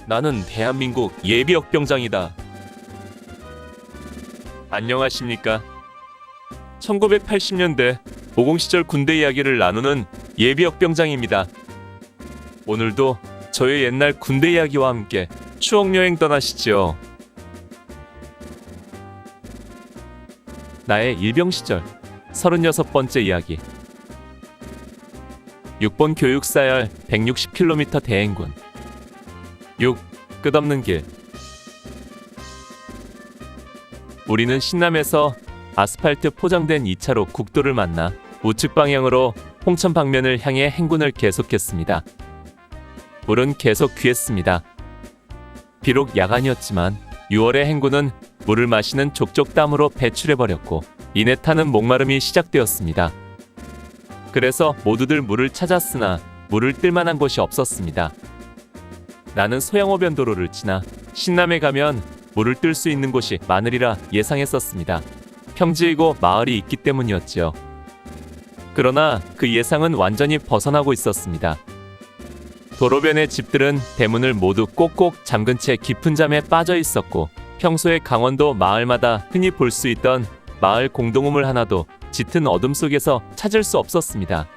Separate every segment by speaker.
Speaker 1: 나는 대한민국 예비역병장이다. 안녕하십니까? 1980년대 모공시절 군대 이야기를 나누는 예비역병장입니다. 오늘도 저의 옛날 군대 이야기와 함께 추억여행 떠나시지요. 나의 일병시절 36번째 이야기. 6번 교육사열 160km 대행군. 6. 끝없는 길. 우리는 신남에서 아스팔트 포장된 2차로 국도를 만나 우측 방향으로 홍천 방면을 향해 행군을 계속했습니다. 물은 계속 귀했습니다. 비록 야간이었지만 6월의 행군은 물을 마시는 족족 땀으로 배출해버렸고 이내 타는 목마름이 시작되었습니다. 그래서 모두들 물을 찾았으나 물을 뜰 만한 곳이 없었습니다. 나는 소양호변도로를 지나 신남에 가면 물을 뜰 수 있는 곳이 많으리라 예상했었습니다. 평지이고 마을이 있기 때문이었지요. 그러나 그 예상은 완전히 벗어나고 있었습니다. 도로변의 집들은 대문을 모두 꼭꼭 잠근 채 깊은 잠에 빠져 있었고 평소에 강원도 마을마다 흔히 볼 수 있던 마을 공동우물 하나도 짙은 어둠 속에서 찾을 수 없었습니다.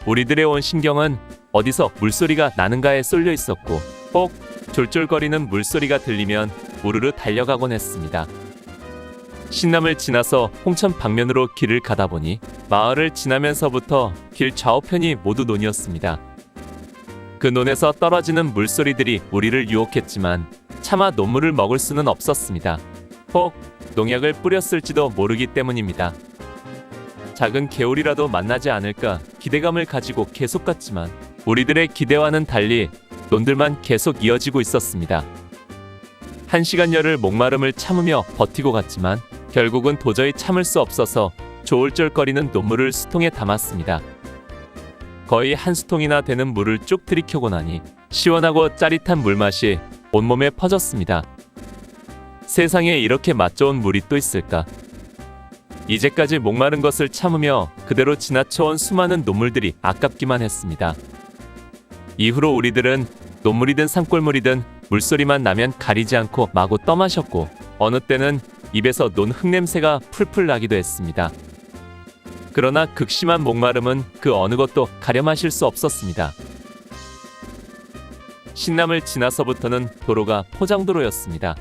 Speaker 1: 우리들의 온 신경은 어디서 물소리가 나는가에 쏠려 있었고 꼭 졸졸거리는 물소리가 들리면 우르르 달려가곤 했습니다. 신남을 지나서 홍천 방면으로 길을 가다 보니 마을을 지나면서부터 길 좌우편이 모두 논이었습니다. 그 논에서 떨어지는 물소리들이 우리를 유혹했지만 차마 논물을 먹을 수는 없었습니다. 혹 농약을 뿌렸을지도 모르기 때문입니다. 작은 개울이라도 만나지 않을까 기대감을 가지고 계속 갔지만 우리들의 기대와는 달리 논들만 계속 이어지고 있었습니다. 1시간여를 목마름을 참으며 버티고 갔지만 결국은 도저히 참을 수 없어서 조울쫄거리는 논물을 수통에 담았습니다. 거의 한 수통이나 되는 물을 쭉 들이켜고 나니 시원하고 짜릿한 물맛이 온몸에 퍼졌습니다. 세상에 이렇게 맛 좋은 물이 또 있을까? 이제까지 목마른 것을 참으며 그대로 지나쳐온 수많은 논물들이 아깝기만 했습니다. 이후로 우리들은 논물이든 산골물이든 물소리만 나면 가리지 않고 마구 떠마셨고 어느 때는 입에서 논 흙냄새가 풀풀 나기도 했습니다. 그러나 극심한 목마름은 그 어느 것도 가려 마실 수 없었습니다. 신남을 지나서부터는 도로가 포장도로였습니다.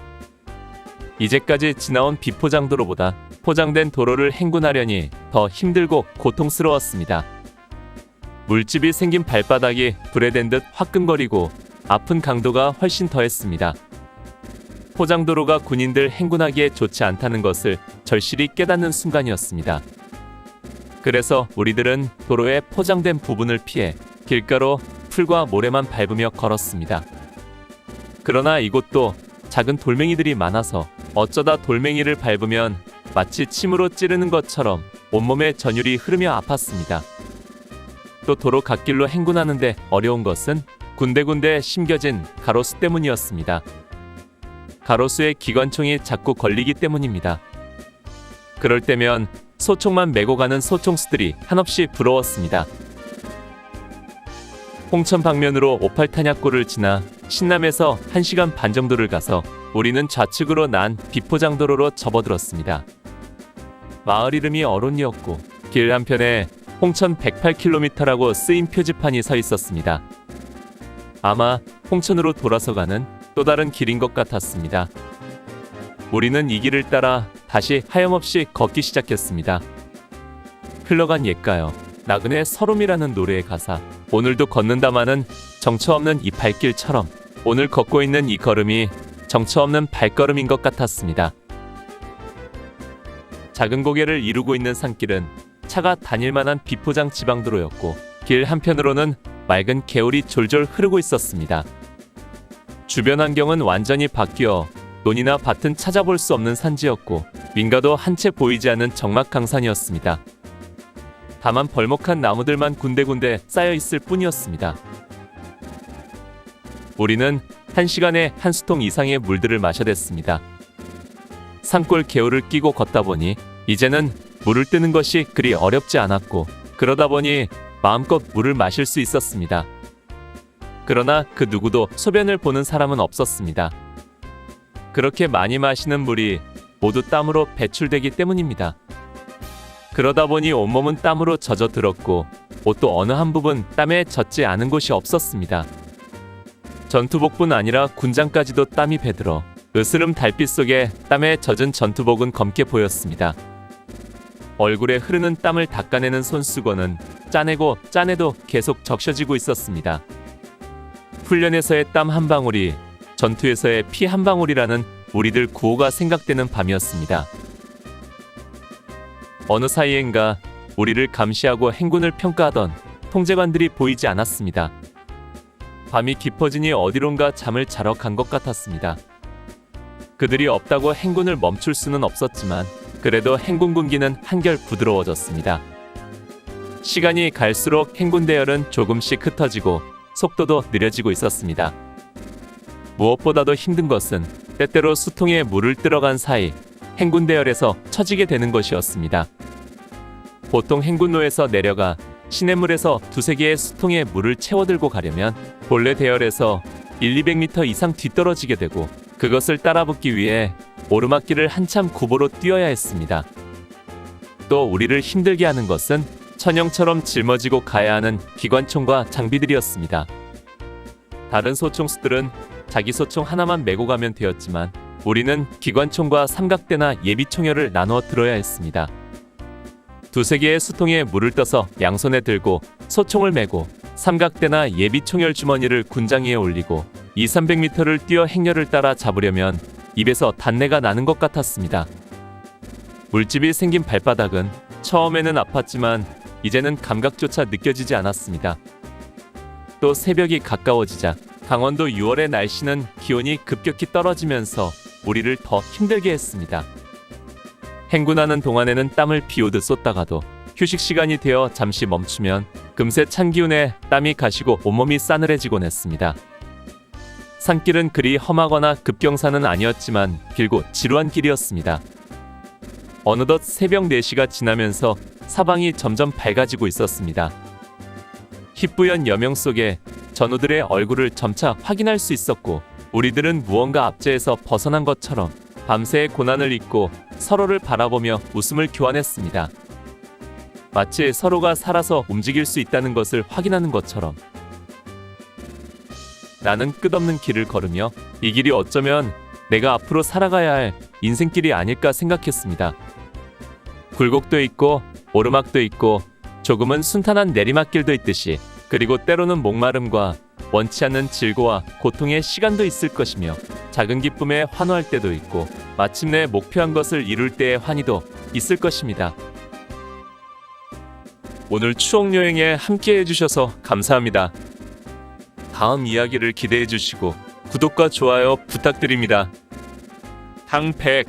Speaker 1: 이제까지 지나온 비포장도로보다 포장된 도로를 행군하려니 더 힘들고 고통스러웠습니다. 물집이 생긴 발바닥이 불에 댄 듯 화끈거리고 아픈 강도가 훨씬 더했습니다. 포장도로가 군인들 행군하기에 좋지 않다는 것을 절실히 깨닫는 순간이었습니다. 그래서 우리들은 도로의 포장된 부분을 피해 길가로 풀과 모래만 밟으며 걸었습니다. 그러나 이곳도 작은 돌멩이들이 많아서 어쩌다 돌멩이를 밟으면 마치 침으로 찌르는 것처럼 온몸에 전율이 흐르며 아팠습니다. 또 도로 갓길로 행군하는데 어려운 것은 군데군데 심겨진 가로수 때문이었습니다. 가로수에 기관총이 자꾸 걸리기 때문입니다. 그럴 때면 소총만 메고 가는 소총수들이 한없이 부러웠습니다. 홍천 방면으로 58 탄약고를 지나 신남에서 1시간 반 정도를 가서 우리는 좌측으로 난 비포장도로로 접어들었습니다. 마을 이름이 어론이었고 길 한편에 홍천 108km라고 쓰인 표지판이 서 있었습니다. 아마 홍천으로 돌아서 가는 또 다른 길인 것 같았습니다. 우리는 이 길을 따라 다시 하염없이 걷기 시작했습니다. 흘러간 옛가요. 나그네 서름이라는 노래의 가사. 오늘도 걷는다마는 정처 없는 이 발길처럼 오늘 걷고 있는 이 걸음이 정처 없는 발걸음인 것 같았습니다. 작은 고개를 이루고 있는 산길은 차가 다닐만한 비포장 지방도로였고 길 한편으로는 맑은 개울이 졸졸 흐르고 있었습니다. 주변 환경은 완전히 바뀌어 논이나 밭은 찾아볼 수 없는 산지였고 민가도 한 채 보이지 않는 적막강산이었습니다. 다만 벌목한 나무들만 군데군데 쌓여 있을 뿐이었습니다. 우리는 1시간에 한 수통 이상의 물들을 마셔댔습니다. 산골 개울을 끼고 걷다 보니 이제는 물을 뜨는 것이 그리 어렵지 않았고 그러다 보니 마음껏 물을 마실 수 있었습니다. 그러나 그 누구도 소변을 보는 사람은 없었습니다. 그렇게 많이 마시는 물이 모두 땀으로 배출되기 때문입니다. 그러다 보니 온몸은 땀으로 젖어들었고 옷도 어느 한 부분 땀에 젖지 않은 곳이 없었습니다. 전투복뿐 아니라 군장까지도 땀이 배들어 으스름 달빛 속에 땀에 젖은 전투복은 검게 보였습니다. 얼굴에 흐르는 땀을 닦아내는 손수건은 짜내고 짜내도 계속 적셔지고 있었습니다. 훈련에서의 땀 한 방울이 전투에서의 피 한 방울이라는 우리들 구호가 생각되는 밤이었습니다. 어느 사이엔가 우리를 감시하고 행군을 평가하던 통제관들이 보이지 않았습니다. 밤이 깊어지니 어디론가 잠을 자러 간 것 같았습니다. 그들이 없다고 행군을 멈출 수는 없었지만 그래도 행군 군기는 한결 부드러워졌습니다. 시간이 갈수록 행군 대열은 조금씩 흩어지고 속도도 느려지고 있었습니다. 무엇보다도 힘든 것은 때때로 수통에 물을 들어간 사이 행군 대열에서 처지게 되는 것이었습니다. 보통 행군로에서 내려가 시냇물에서 두세 개의 수통에 물을 채워들고 가려면 본래 대열에서 1-200m 이상 뒤떨어지게 되고 그것을 따라붙기 위해 오르막길을 한참 구보로 뛰어야 했습니다. 또 우리를 힘들게 하는 것은 천형처럼 짊어지고 가야 하는 기관총과 장비들이었습니다. 다른 소총수들은 자기 소총 하나만 메고 가면 되었지만 우리는 기관총과 삼각대나 예비총열을 나누어 들어야 했습니다. 두세 개의 수통에 물을 떠서 양손에 들고 소총을 메고 삼각대나 예비총열 주머니를 군장 위에 올리고 200-300m를 뛰어 행렬을 따라 잡으려면 입에서 단내가 나는 것 같았습니다. 물집이 생긴 발바닥은 처음에는 아팠지만 이제는 감각조차 느껴지지 않았습니다. 또 새벽이 가까워지자 강원도 6월의 날씨는 기온이 급격히 떨어지면서 우리를 더 힘들게 했습니다. 행군하는 동안에는 땀을 비오듯 쏟다가도 휴식 시간이 되어 잠시 멈추면 금세 찬 기운에 땀이 가시고 온몸이 싸늘해지곤 했습니다. 산길은 그리 험하거나 급경사는 아니었지만 길고 지루한 길이었습니다. 어느덧 새벽 4시가 지나면서 사방이 점점 밝아지고 있었습니다. 희뿌연 여명 속에 전우들의 얼굴을 점차 확인할 수 있었고 우리들은 무언가 압제에서 벗어난 것처럼 밤새의 고난을 잊고 서로를 바라보며 웃음을 교환했습니다. 마치 서로가 살아서 움직일 수 있다는 것을 확인하는 것처럼. 나는 끝없는 길을 걸으며 이 길이 어쩌면 내가 앞으로 살아가야 할 인생길이 아닐까 생각했습니다. 굴곡도 있고 오르막도 있고 조금은 순탄한 내리막길도 있듯이 그리고 때로는 목마름과 원치 않는 질고와 고통의 시간도 있을 것이며 작은 기쁨에 환호할 때도 있고 마침내 목표한 것을 이룰 때의 환희도 있을 것입니다. 오늘 추억여행에 함께 해주셔서 감사합니다. 다음 이야기를 기대해 주시고 구독과 좋아요 부탁드립니다. 당100